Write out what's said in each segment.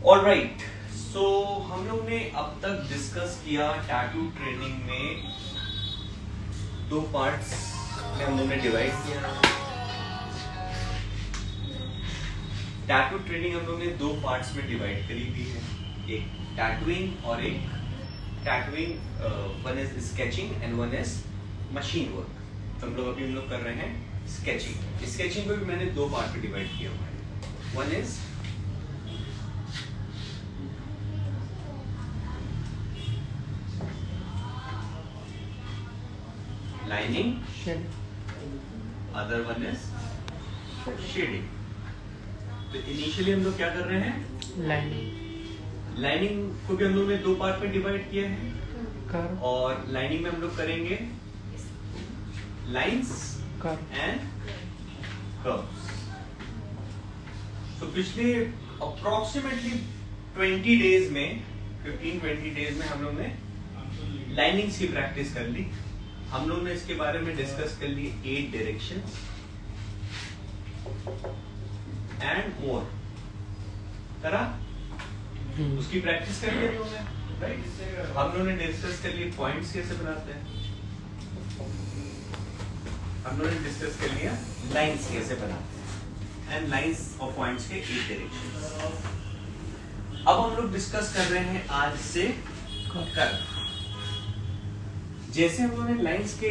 Alright, सो हम लोग ने अब तक डिस्कस किया टैटू ट्रेनिंग में दो पार्ट्स में हम लोग ने डिवाइड किया। टैटू ट्रेनिंग हम लोग ने दो पार्ट्स में डिवाइड करी हुई है, एक टैटूइंग और एक tattooing. One is sketching and one is machine work. तो हम लोग कर रहे हैं स्केचिंग। स्केचिंग को भी मैंने दो पार्ट में डिवाइड किया हुआ है। One is lining, other one is shading. तो इनिशियली हम लोग क्या कर रहे हैं, लाइनिंग को भी हम लोग ने दो पार्ट में डिवाइड किया है। और लाइनिंग में हम लोग करेंगे लाइंस एंड कर्व्स। तो पिछले अप्रोक्सीमेटली 20 डेज में 15-20 डेज में हम लोग ने लाइनिंग्स की प्रैक्टिस कर ली। हम लोग ने इसके बारे में डिस्कस कर लिए 8 डायरेक्शंस एंड मोर करा, उसकी प्रैक्टिस कर लिया लोगों ने, राइट। हम लोगों ने डिस्कस कर लिए पॉइंट्स कैसे बनाते हैं, हम लोगों ने डिस्कस कर लिया लाइंस कैसे बनाते हैं एंड लाइंस और पॉइंट्स के 8 डायरेक्शंस। अब हम लोग डिस्कस कर रहे हैं आज से कर्व। जैसे हम लोगों ने लाइंस के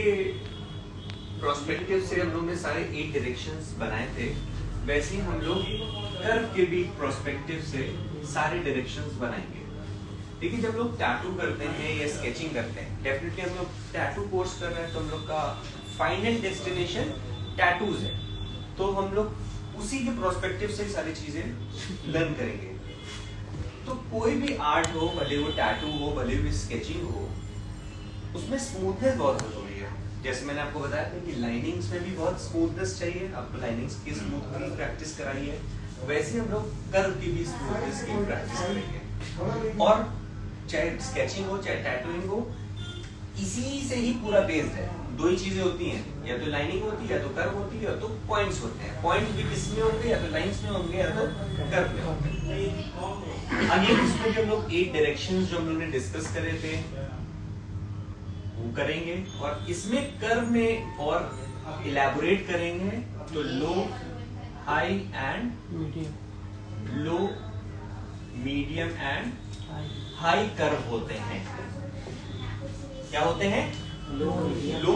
प्रोस्पेक्टिव से हम लोग ने सारे 8 डायरेक्शंस बनाए थे, वैसे ही हम लोग कर्व के भी प्रोस्पेक्टिव से सारे डायरेक्शंस बनाएंगे। देखिए, जब लोग टैटू करते हैं या स्केचिंग करते हैं, डेफिनेटली हम लोग टैटू कोर्स कर रहे हैं तो हम लोग का फाइनल डेस्टिनेशन टैटूज है। तो हम लोग उसी के प्रोस्पेक्टिव से सारी चीजें लर्न करेंगे। तो कोई भी आर्ट हो, भले वो टैटू हो, भले वो स्केचिंग हो, उसमें स्मूथनेस बहुत जरूरी है। जैसे मैंने आपको बताया था कि लाइनिंग्स में भी बहुत स्मूथनेस चाहिए, आपको लाइनिंग्स की स्मूथनेस की प्रैक्टिस कराई है, वैसे हम लोग कर्व की भी स्मूथनेस की प्रैक्टिस करेंगे। और चाहे स्केचिंग हो चाहे टैटूइंग हो, इसी से ही पूरा बेस्ड है। दो ही चीजें होती हैं, या तो लाइनिंग होती है, या तो कर्व होती है, या तो पॉइंट्स होते हैं। पॉइंट भी किस में होंगे, या तो लाइंस में होंगे, या तो कर्व में होंगे। अगेन इसमें भी हम लोग 8 डायरेक्शंस जो हम लोग ने डिस्कस करे थे वो करेंगे, और इसमें कर्व में और इलैबोरेट करेंगे। तो low, high and low, medium and high curve होते हैं। क्या होते हैं? लो,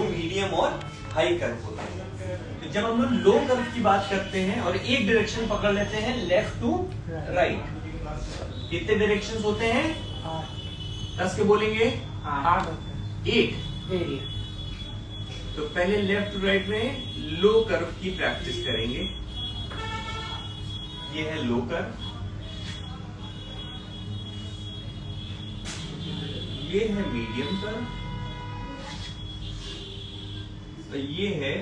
मीडियम और हाई कर्व होते हैं। तो जब हम लोग लो कर्व की बात करते हैं और एक डायरेक्शन पकड़ लेते हैं लेफ्ट टू राइट, कितने डायरेक्शंस होते हैं? 10 के बोलेंगे 8। तो पहले लेफ्ट टू राइट में लो कर्व की प्रैक्टिस करेंगे। ये है लो कर्व, ये है मीडियम कर्व, तो ये है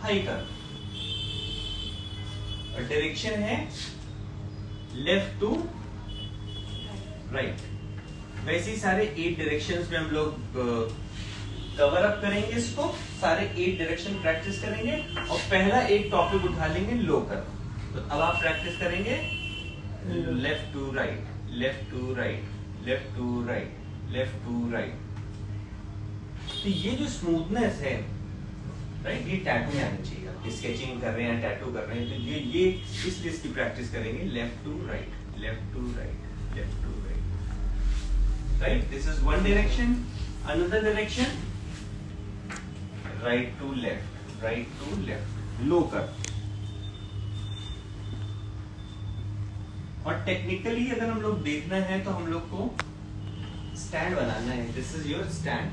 हाई कर्व। और डायरेक्शन है लेफ्ट टू राइट। वैसे ही सारे 8 डायरेक्शंस में हम लोग कवर अप करेंगे इसको, सारे 8 डायरेक्शन प्रैक्टिस करेंगे। और पहला एक टॉपिक उठा लेंगे लो कर्व। तो अब आप प्रैक्टिस करेंगे left to right, left to right, left to right, left to right. तो ये जो स्मूथनेस है, राइट, ये टैटू में आनी चाहिए। आप स्केचिंग कर रहे हैं, टैटू कर रहे हैं, तो ये इसलिए इसकी प्रैक्टिस करेंगे left to right, left to right, left to right. Right, this is one direction. Another direction, right to left, right to left, low curve. और टेक्निकली अगर हम लोग देखना है तो हम लोग को स्टैंड बनाना है। This is your stand,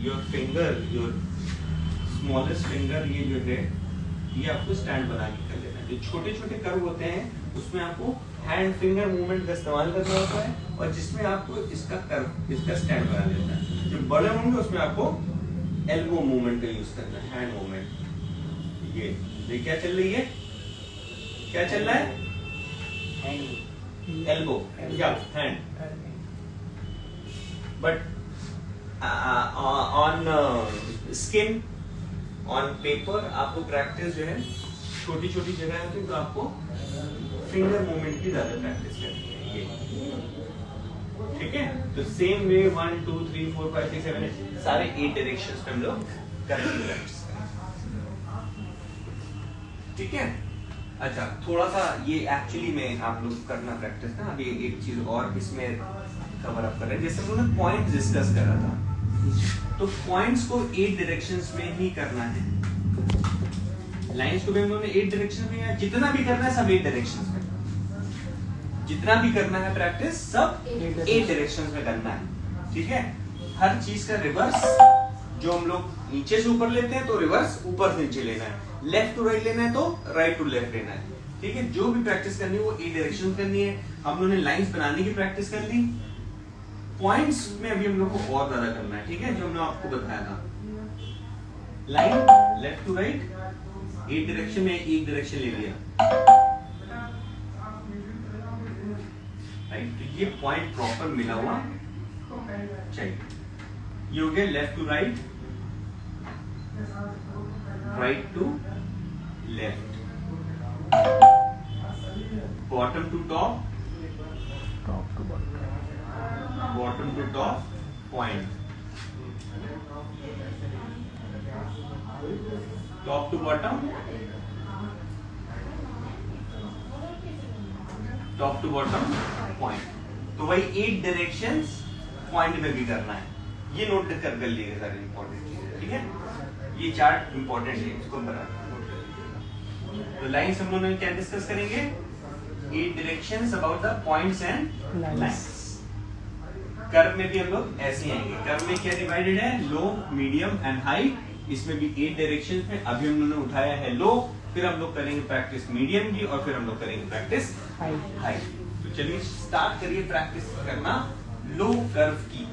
your finger, your smallest finger, ये जो है ये आपको स्टैंड बना के कर लेना है। जो छोटे छोटे कर्व होते हैं उसमें आपको हैंड फिंगर मूवमेंट का इस्तेमाल करना होता है, और जिसमें आपको इसका कर्व, इसका स्टैंड बना लेना है। जो बड़े होंगे उसमें आपको एल्बो मूवमेंट का यूज करना है, हैंड मूवमेंट। ये क्या चल रही है, क्या चल रहा है? एल्बो या hand. But on skin, on paper आपको प्रैक्टिस जो है छोटी छोटी जगह होती है तो आपको फिंगर मूवमेंट की ज्यादा प्रैक्टिस करनी है ये, ठीक है। तो सेम वे 1 2 3 4 5 6 7 8 सारे 8 डायरेक्शंस में हम लोग करेंगे प्रैक्टिस, ठीक है। अच्छा, थोड़ा सा ये एक्चुअली में आप लोग करना प्रैक्टिस ना, अभी एक चीज और इसमें कवर अप कर रहे हैं, जैसे हम लोगों ने पॉइंट डिस्कस करा था, तो पॉइंट्स को 8 डायरेक्शंस में ही करना है, लाइंस को भी हम लोगों ने 8 डायरेक्शन में, जितना भी करना है सब 8 डायरेक्शंस में, जितना भी करना है प्रैक्टिस सब 8 डायरेक्शंस में करना है, ठीक है। हर चीज का रिवर्स, जो हम लोग नीचे से ऊपर लेते हैं तो रिवर्स ऊपर से नीचे लेना है, लेफ्ट टू राइट लेना है तो राइट टू लेफ्ट लेना है, ठीक है। जो भी प्रैक्टिस करनी है वो 8 डायरेक्शन करनी है। हम लोगों ने लाइंस बनाने की प्रैक्टिस कर ली, पॉइंट्स में अभी हम लोग को और ज्यादा करना है, ठीक है, जो हमने आपको बताया था। Line left to right 8 direction में एक डायरेक्शन ले लिया, राइट, तो ये पॉइंट प्रॉपर मिला हुआ चाहिए। ये हो गया left to right, right to left, bottom to top, top to bottom to top point, top to bottom, top to bottom point. तो वही 8 डायरेक्शंस पॉइंट में भी करना है, ये नोट कर लीजिए सारे इंपॉर्टेंट चीजें, ठीक है। ये चार्ट इंपॉर्टेंट है, इसको बना तो लाइंस हम लोग क्या डिस्कस करेंगे, 8 directions about the points and lines. Curve में भी हम लोग ऐसे ही आएंगे, कर्व में क्या डिवाइडेड है, लो मीडियम एंड हाई, इसमें भी 8 डायरेक्शंस में। अभी हम लोगों ने उठाया है लो, फिर हम लोग करेंगे प्रैक्टिस मीडियम की, और फिर हम लोग करेंगे प्रैक्टिस हाई। तो चलिए स्टार्ट करिए प्रैक्टिस करना लो कर्व की।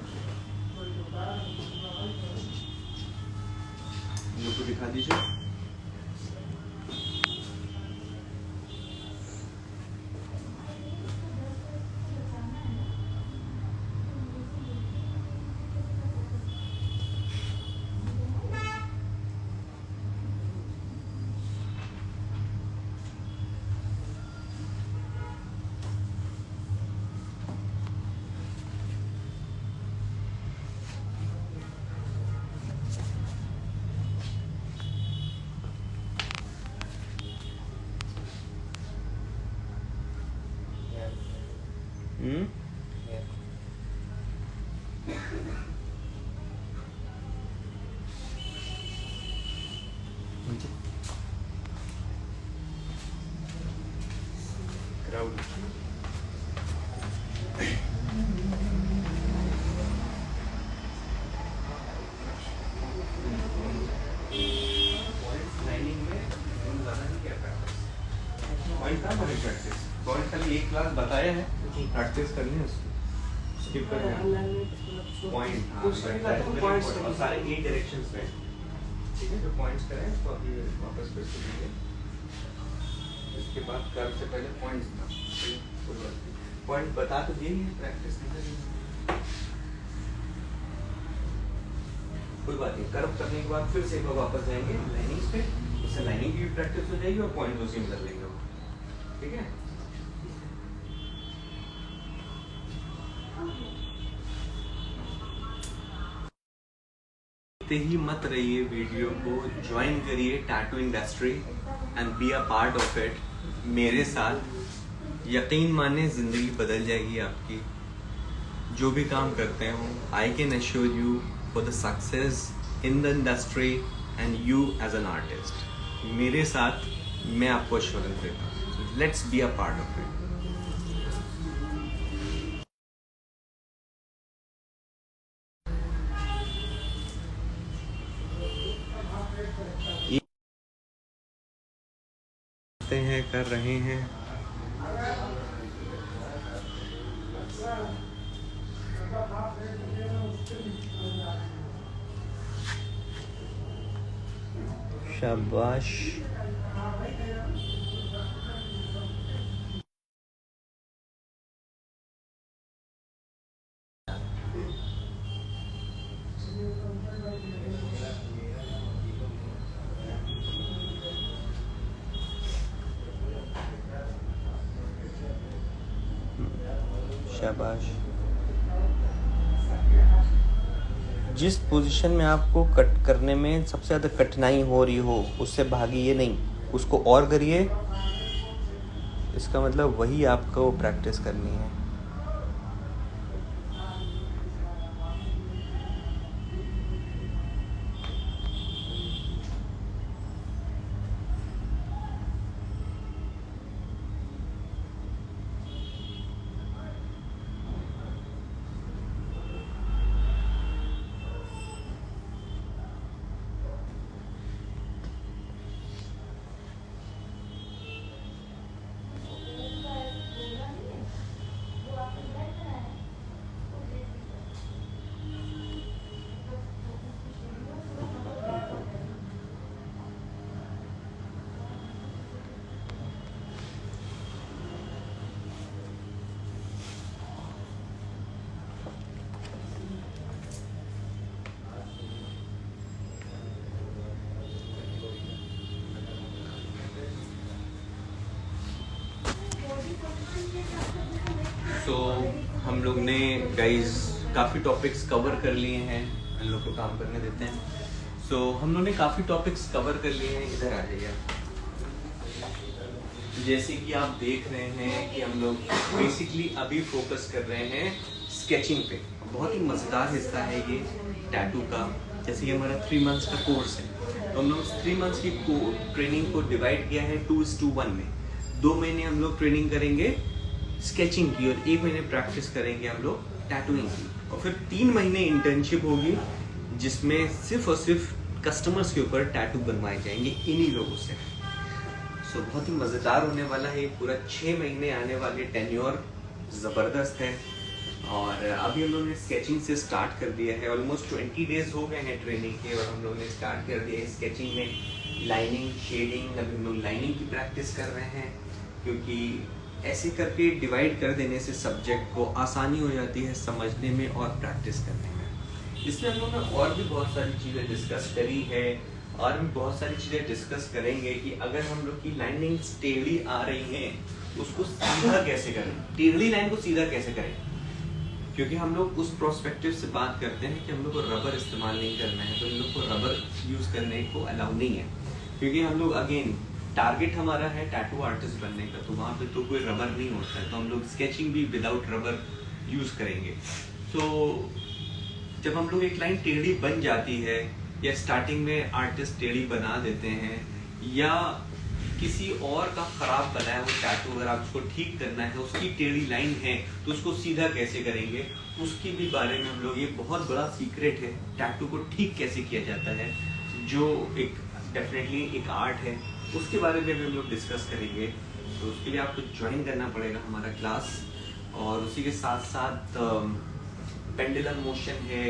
लो को दिखा दीजिए, क्राउड पॉइंट खाली एक क्लास बताया है, प्रैक्टिस करनी है उसकी, स्किप कर पॉइंट सारे 8 डायरेक्शंस में, ठीक है। जो पॉइंट्स करें उसको अभी वापस फिर से दीजिए, इसके बाद कर्व से पहले पॉइंट्स ना, पॉइंट बता तो दिए, प्रैक्टिस नहीं करेंगे कोई बात नहीं। कर्व करने के बाद फिर से एक बार वापस जाएंगे लाइनिंग्स पे, उससे लाइनिंग की भी प्रैक्टिस हो जाएगी और पॉइंट उसी में कर लेंगे, ठीक है। ही मत रहिए, वीडियो को ज्वाइन करिए tattoo industry and B a part of it मेरे साथ। यकीन माने जिंदगी बदल जाएगी आपकी। जो भी काम करते हो, I can assure you for the success in the industry and you as an artist. मेरे साथ मैं आपको एश्योरेंस देता हूँ, let's be a part of it. हैं कर रहे हैं, शाबाश। शाबाश। जिस पोजीशन में आपको कट करने में सबसे ज़्यादा कठिनाई हो रही हो उससे भागिए नहीं, उसको और करिए। इसका मतलब वही आपको प्रैक्टिस करनी है। तो हम लोग ने गाइज काफ़ी टॉपिक्स कवर कर लिए हैं। हम लोग को काम करने देते हैं। हम लोग ने काफ़ी टॉपिक्स कवर कर लिए हैं। इधर आ जाइए। जैसे कि आप देख रहे हैं कि हम लोग बेसिकली अभी फोकस कर रहे हैं स्केचिंग पे। बहुत ही मज़ेदार हिस्सा है ये टैटू का। जैसे कि हमारा 3 मंथ्स का कोर्स है, तो हम लोग 3 मंथ्स की ट्रेनिंग को डिवाइड किया है 2:1 में। 2 महीने हम लोग ट्रेनिंग करेंगे स्केचिंग की और 1 महीने प्रैक्टिस करेंगे हम लोग टैटूइंग की, और फिर 3 महीने इंटर्नशिप होगी जिसमें सिर्फ और सिर्फ कस्टमर्स के ऊपर टैटू बनवाए जाएंगे इन्हीं लोगों से। बहुत ही मज़ेदार होने वाला है। पूरा 6 महीने आने वाले टेन्योर ज़बरदस्त है। और अभी हम लोगों ने स्केचिंग से स्टार्ट कर दिया है। ऑलमोस्ट 20 डेज हो गए हैं ट्रेनिंग के, और हम लोगों ने स्टार्ट कर दिया है स्केचिंग में लाइनिंग, शेडिंग। अभी हम लोग लाइनिंग की प्रैक्टिस कर रहे हैं, क्योंकि ऐसे करके डिवाइड कर देने से सब्जेक्ट को आसानी हो जाती है समझने में और प्रैक्टिस करने में। इसमें हम लोगों ने और भी बहुत सारी चीज़ें डिस्कस करी है, और भी बहुत सारी चीज़ें डिस्कस करेंगे कि अगर हम लोग की लाइनिंग टेढ़ी आ रही है उसको सीधा कैसे करें, टेढ़ी लाइन को सीधा कैसे करें। क्योंकि हम लोग उस प्रोस्पेक्टिव से बात करते हैं कि हम लोग को रबर इस्तेमाल नहीं करना है, तो हम लोग को रबर यूज़ करने को अलाउ नहीं है। क्योंकि हम लोग अगेन टारगेट हमारा है टैटू आर्टिस्ट बनने का, तो वहाँ पे तो कोई रबर नहीं होता है, तो हम लोग स्केचिंग भी विदाउट रबर यूज़ करेंगे। जब हम लोग एक लाइन टेढ़ी बन जाती है, या स्टार्टिंग में आर्टिस्ट टेढ़ी बना देते हैं, या किसी और का ख़राब बनाया हुआ टैटू अगर आप उसको ठीक करना है, उसकी टेढ़ी लाइन है तो उसको सीधा कैसे करेंगे, उसकी भी बारे में हम लोग, ये बहुत बड़ा सीक्रेट है टैटू को ठीक कैसे किया जाता है, जो एक डेफिनेटली एक आर्ट है, उसके बारे में भी हम लोग डिस्कस करेंगे। तो उसके लिए आपको ज्वाइन करना पड़ेगा हमारा क्लास। और उसी के साथ साथ पेंडुलम मोशन है,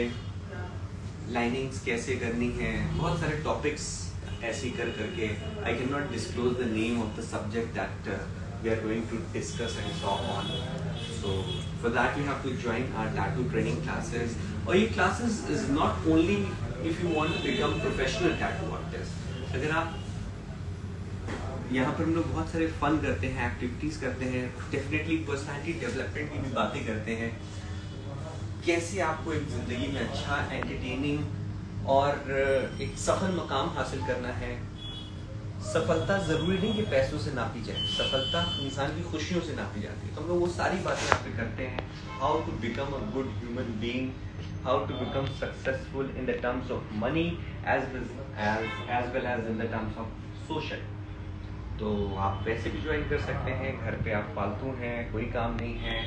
लाइनिंग्स कैसे करनी है, बहुत सारे टॉपिक्स ऐसे कर करके। I can not disclose the name of the subject that we are going to discuss and talk on. So for that you have to join our tattoo training classes. और ये classes is not only if you want to become professional tattoo artist. अगर आप यहाँ पर हम लोग बहुत सारे फन करते हैं, एक्टिविटीज़ करते हैं, डेफिनेटली पर्सनैलिटी डेवलपमेंट की भी बातें करते हैं। कैसे आपको एक ज़िंदगी में अच्छा, एंटरटेनिंग और एक सफल मकाम हासिल करना है। सफलता ज़रूरी नहीं कि पैसों से नापी जाए, सफलता इंसान की खुशियों से नापी जाती है। तो हम लोग वो सारी बातें यहाँ पे करते हैं। How to become a good human being, how to become successful in the terms of money as well as in the terms of social. तो आप वैसे भी ज्वाइन कर सकते हैं। घर पे आप फालतू हैं, कोई काम नहीं है,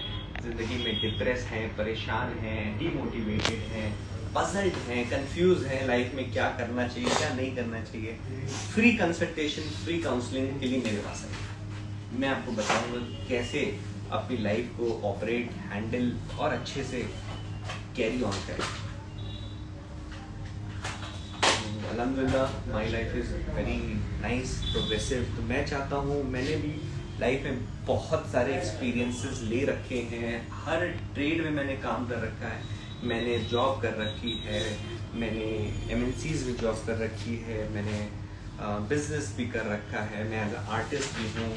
ज़िंदगी में डिप्रेस हैं, परेशान हैं, डीमोटिवेटेड हैं, पजल्ड हैं, कंफ्यूज हैं लाइफ में क्या करना चाहिए क्या नहीं करना चाहिए, फ्री कंसल्टेशन, फ्री काउंसलिंग के लिए मेरे पास है। मैं आपको बताऊंगा कैसे अपनी लाइफ को ऑपरेट, हैंडल और अच्छे से कैरी ऑन करें। अल्हम्दुलिल्लाह my life is very nice, progressive. तो मैं चाहता हूँ, मैंने भी लाइफ में बहुत सारे एक्सपीरियंसेस ले रखे हैं, हर ट्रेड में मैंने काम कर रखा है, मैंने जॉब कर रखी है, मैंने MNCs में जॉब कर रखी है, मैंने बिजनेस भी कर रखा है, मैं एज आर्टिस्ट भी हूँ।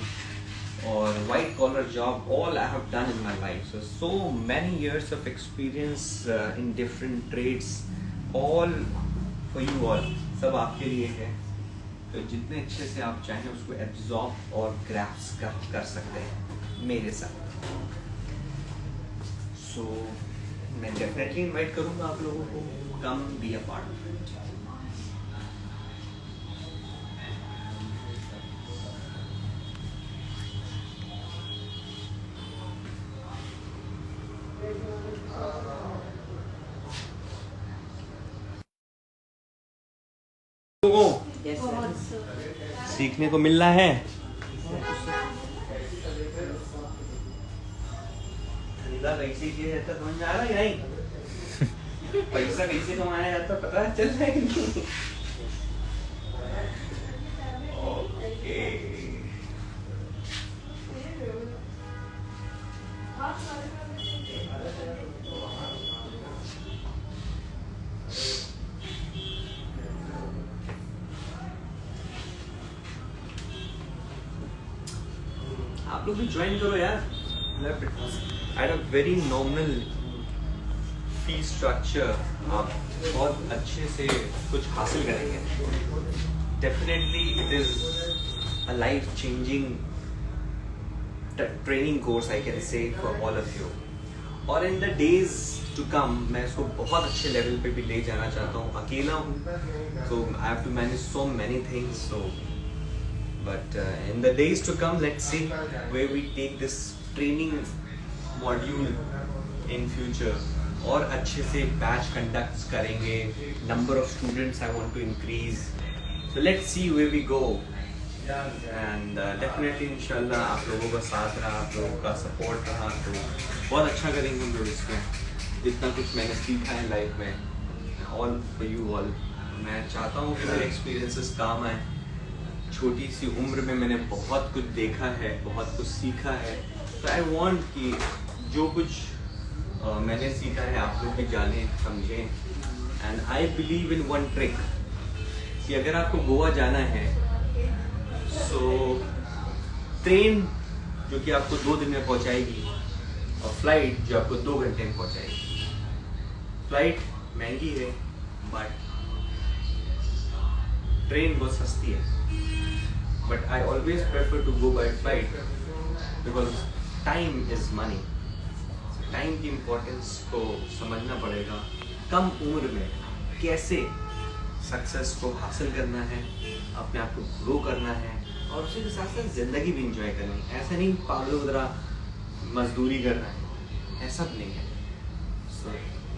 और white collar job, all I have done in my life. So many years of experience in different trades, all for you all, सब आपके लिए है. तो जितने अच्छे से आप चाहें उसको एब्जॉर्ब और ग्रैस्प कर सकते हैं मेरे साथ. सो मैं डेफिनेटली इनवाइट करूँगा आप लोगों को, कम बी अ पार्ट. सीखने को मिल रहा है. धंधा कैसे किया जाता समझ में आ रहा है नहीं? पैसा कैसे कमाया जाता पता चल रहा है कि नहीं? ओके. आप लोग भी ज्वाइन करो यार. At a very nominal fee structure आप बहुत अच्छे से कुछ हासिल करेंगे. Definitely it is a life changing training course I can say for all of you. और in the days to come मैं इसको बहुत अच्छे लेवल पे भी ले जाना चाहता हूँ. अकेला हूँ so I have to manage so many things. But in the days to come, let's see where we take this training module in future. और अच्छे से बैच कंडक्ट करेंगे. Number of students I want to increase. So let's see where we go. And definitely इंशाल्लाह आप लोगों का साथ रहा, आप लोगों का सपोर्ट रहा तो बहुत अच्छा करेंगे हम लोग इसमें. जितना कुछ मैंने सीखा है लाइफ में, all for you all. मैं चाहता हूँ कि मेरे एक्सपीरियंसेस काम आए. छोटी सी उम्र में मैंने बहुत कुछ देखा है, बहुत कुछ सीखा है. तो आई वांट कि जो कुछ मैंने सीखा है आप लोग भी जानें, समझें. And I believe in one trick कि अगर आपको गोवा जाना है सो ट्रेन जो कि आपको 2 दिन में पहुंचाएगी और फ्लाइट जो आपको 2 घंटे में पहुंचाएगी. फ्लाइट महंगी है बट ट्रेन बहुत सस्ती है. But I always prefer to go by flight because time is money. Time की importance को समझना पड़ेगा. कम उम्र में कैसे सक्सेस को हासिल करना है, अपने आप को ग्रो करना है और उसी के साथ साथ जिंदगी भी इंजॉय करनी है. ऐसा नहीं पागलों की तरह मजदूरी करना है, ऐसा नहीं है. So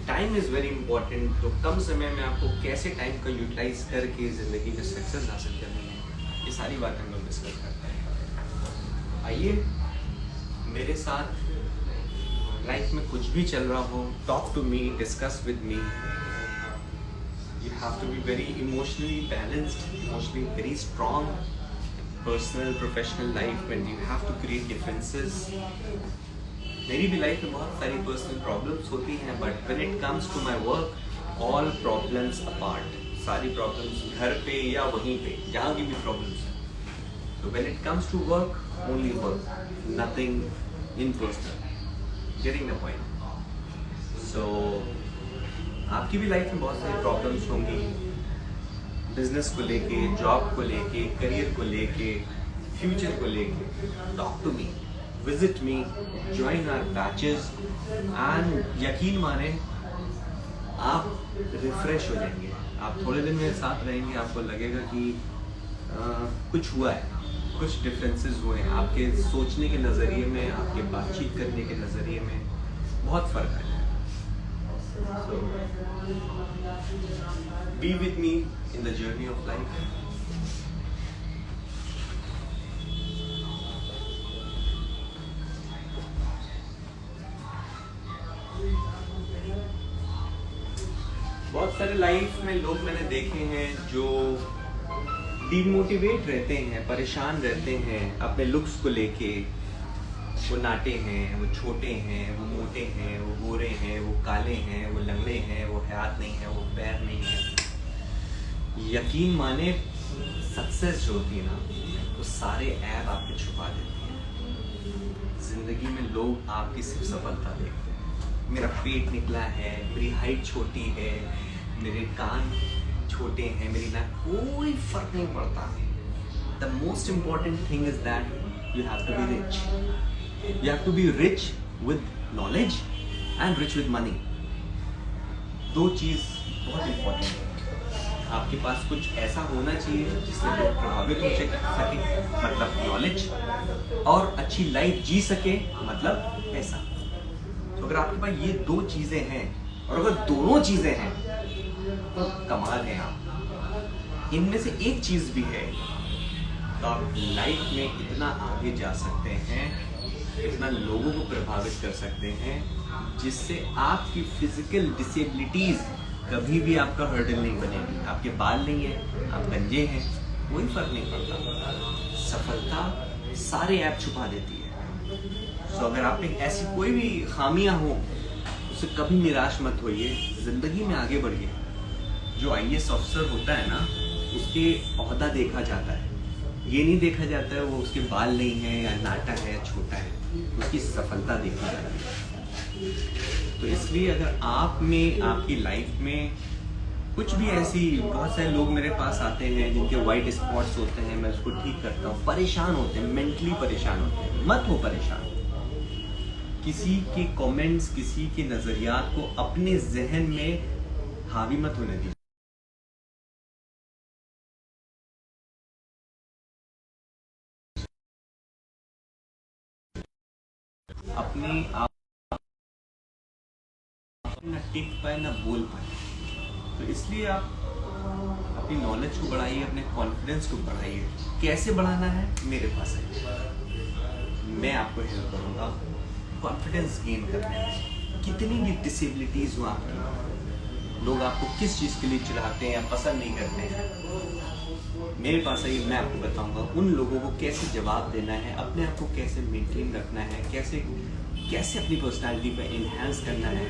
time is very important. तो कम समय में आपको कैसे टाइम का यूटिलाइज करके ज़िंदगी में सक्सेस हासिल करनी है, ये सारी बातें हम लोग डिस्कस करते हैं. आइए मेरे साथ लाइफ में कुछ भी चल रहा हो, talk to me, discuss with me. You have to be very emotionally balanced, emotionally very strong. Personal professional life में you have to create differences. मेरी भी लाइफ में बहुत सारी पर्सनल प्रॉब्लम्स होती हैं but when it comes to my work all problems apart. सारी problems घर पे या वहीं पे जहाँ की भी प्रॉब्लम्स हैं. तो when it comes to work only work, nothing in personal. Getting the point. So आपकी भी लाइफ में बहुत सारी प्रॉब्लम्स होंगी, बिजनेस को लेके, जॉब को लेके, करियर को लेके, फ्यूचर को लेके. Talk to me, visit me, join our batches and यकीन माने आप रिफ्रेश हो जाएंगे. आप थोड़े दिन मेरे साथ रहेंगे, आपको लगेगा कि कुछ हुआ है, कुछ डिफरेंसेस हुए हैं. आपके सोचने के नज़रिए में, आपके बातचीत करने के नज़रिए में बहुत फ़र्क आया है. So be with me in the journey of life. बहुत सारे लाइफ में लोग मैंने देखे हैं जो डिमोटिवेट रहते हैं, परेशान रहते हैं अपने लुक्स को लेके. वो नाटे हैं, वो छोटे हैं, वो मोटे हैं, वो गोरे हैं, वो काले हैं, वो लंगड़े हैं, वो हाथ नहीं है, वो पैर नहीं है. यकीन माने सक्सेस जो होती है ना वो सारे ऐप आपको छुपा देती है. जिंदगी में लोग आपकी सिर्फ सफलता देखते हैं। मेरा पेट निकला है, मेरी हाइट छोटी है, मेरे कान छोटे हैं, मेरी नाक, कोई फर्क नहीं पड़ता। The most important thing is that you have to be rich. You have to be rich with knowledge and rich with money. दो चीज बहुत इम्पोर्टेंट है। आपके पास कुछ ऐसा होना चाहिए जिससे लोग प्रभावित हो सके, मतलब नॉलेज, और अच्छी लाइफ जी सके, मतलब पैसा। तो अगर आपके पास ये दो चीजें हैं, और अगर दोनों चीजें हैं, तो कमाल है आप। इनमें से एक चीज भी है तो आप लाइफ में इतना आगे जा सकते हैं, इतना लोगों को प्रभावित कर सकते हैं, जिससे आपकी फिजिकल डिसेबिलिटीज कभी भी आपका हर्डल नहीं बनेगी। आपके बाल नहीं है, आप गंजे हैं, कोई फर्क नहीं पड़ता। सफलता सारे ऐप छुपा देती है। तो अगर आप में ऐसी कोई भी खामियां हो, उससे कभी निराश मत होइए, जिंदगी में आगे बढ़िए। जो IAS ऑफिसर होता है ना, उसके ओहदा देखा जाता है, ये नहीं देखा जाता है वो उसके बाल नहीं है या नाटा है या छोटा है, उसकी सफलता देखी जाती है। तो इसलिए अगर आप में, आपकी लाइफ में कुछ भी ऐसी, बहुत सारे लोग मेरे पास आते हैं जिनके वाइट स्पॉट्स होते हैं, मैं उसको ठीक करता हूँ, परेशान होते हैं, मेंटली परेशान होते हैं, मत हो परेशान। किसी के कमेंट्स, किसी के नजरियात को अपने जहन में हावी मत होने दीजिए। अपने आप ना टिक पाए ना बोल पाए, तो इसलिए आप अपनी नॉलेज को बढ़ाइए, अपने कॉन्फिडेंस को बढ़ाइए। कैसे बढ़ाना है, मेरे पास है, मैं आपको हेल्प करूंगा कॉन्फिडेंस गेन करने में। कितनी भी डिसेबिलिटीज हो आपकी, लोग आपको किस चीज़ के लिए चिढ़ाते हैं या पसंद नहीं करते हैं, मेरे पास है, मैं आपको बताऊंगा उन लोगों को कैसे जवाब देना है, अपने आप को कैसे मेंटेन रखना है, कैसे कैसे अपनी पर्सनालिटी पे इनहेंस करना है।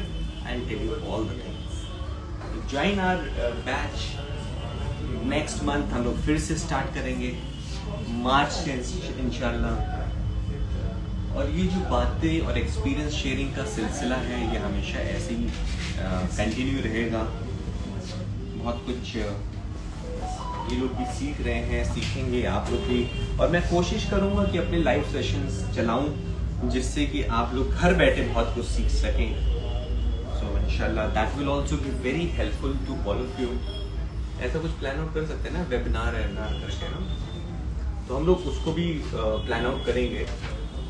I'll tell you all the things. Join our batch. Next month हम लोग फिर से स्टार्ट करेंगे, मार्च से इंशाल्लाह। और ये जो बातें और एक्सपीरियंस शेयरिंग का सिलसिला है, ये हमेशा ऐसे ही कंटिन्यू रहेगा। बहुत कुछ ये लोग भी सीख रहे हैं, सीखेंगे आप लोग भी, और मैं कोशिश करूँगा कि अपने लाइव सेशंस चलाऊँ जिससे कि आप लोग घर बैठे बहुत कुछ सीख सकें। सो इंशाल्लाह that will also be very helpful to all of you. ऐसा कुछ प्लान आउट कर सकते हैं ना, वेबिनार करके ना, तो हम लोग उसको भी प्लान आउट करेंगे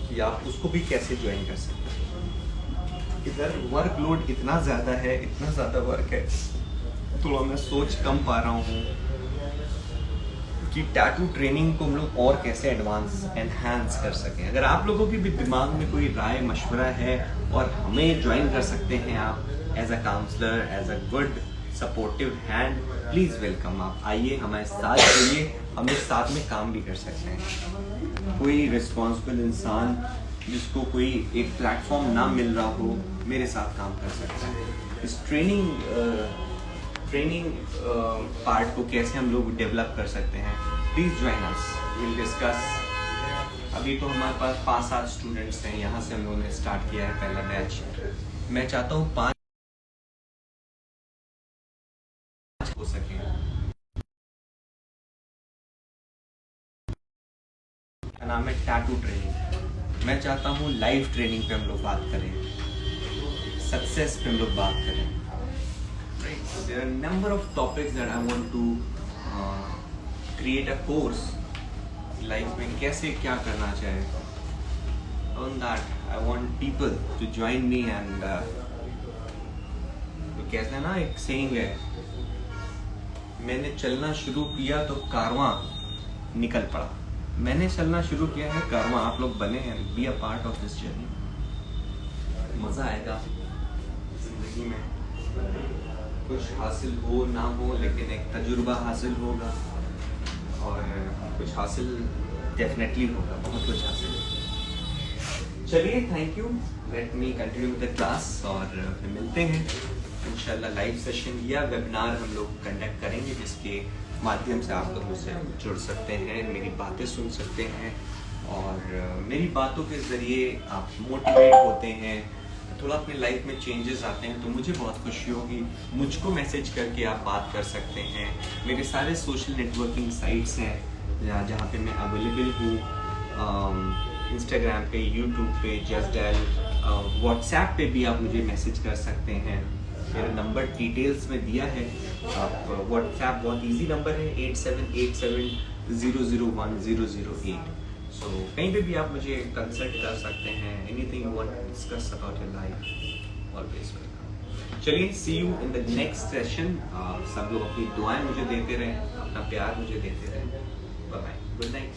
कि आप उसको भी कैसे ज्वाइन कर सकते हैं। इधर वर्कलोड इतना ज़्यादा है, इतना ज़्यादा वर्क है, थोड़ा मैं सोच कम पा रहा हूँ कि टैटू ट्रेनिंग को हम लोग और कैसे एडवांस एनहांस कर सकें। अगर आप लोगों की भी दिमाग में कोई राय मशवरा है और हमें ज्वाइन कर सकते हैं आप as a counsellor, as a good supportive hand, please welcome. आप आइए, हमारे साथ रहिए, हम लोग साथ में काम भी कर सकते हैं। कोई रिस्पॉन्सिबल इंसान जिसको कोई एक प्लेटफॉर्म ना मिल रहा हो, मेरे साथ काम कर सकता है। इस ट्रेनिंग पार्ट को कैसे हम लोग डेवलप कर सकते हैं, please join us, will discuss. अभी तो हमारे पास 5-7 स्टूडेंट्स हैं, यहाँ से हम लोगों ने स्टार्ट किया है पहला बैच। मैं चाहता हूँ 5 हो सके। नाम है टैटू ट्रेनिंग। मैं चाहता हूँ लाइव ट्रेनिंग पे हम लोग बात करें, सक्सेस पे हम लोग बात करें। There are a number of topics that I want to create a course life में कैसे क्या करना चाहिए। On that I want people to join me and तो कहते हैं ना, एक saying है, मैंने चलना शुरू किया तो कारवां निकल पड़ा। मैंने चलना शुरू किया है, कारवां आप लोग बने हैं, B a part of this journey. मज़ा आएगा जिंदगी में, कुछ हासिल हो ना हो, लेकिन एक तजुर्बा हासिल होगा और कुछ हासिल डेफिनेटली होगा, बहुत कुछ हासिल होगा। चलिए, thank you, let me continue with the class, और फिर मिलते हैं इंशाल्लाह। लाइव सेशन या वेबिनार हम लोग कंडक्ट करेंगे जिसके माध्यम से आप लोग मुझसे जुड़ सकते हैं, मेरी बातें सुन सकते हैं और मेरी बातों के ज़रिए आप मोटिवेट होते हैं, थोड़ा अपने लाइफ में चेंजेस आते हैं, तो मुझे बहुत खुशी होगी। मुझको मैसेज करके आप बात कर सकते हैं। मेरे सारे सोशल नेटवर्किंग साइट्स हैं जहाँ पे मैं अवेलेबल हूँ, इंस्टाग्राम पे, यूट्यूब पे, जस्ट डायल, व्हाट्सएप पे भी आप मुझे मैसेज कर सकते हैं। मेरा नंबर डिटेल्स में दिया है। आप व्हाट्सएप बहुत इजी नंबर है, 8787001008। सो कहीं पे भी आप मुझे कंसल्ट कर सकते हैं। Anything you want to discuss about your life, always welcome. चलिए, see you in the next session. सब लोग अपनी दुआएं मुझे देते रहें, अपना प्यार मुझे देते रहें। Bye bye, good night.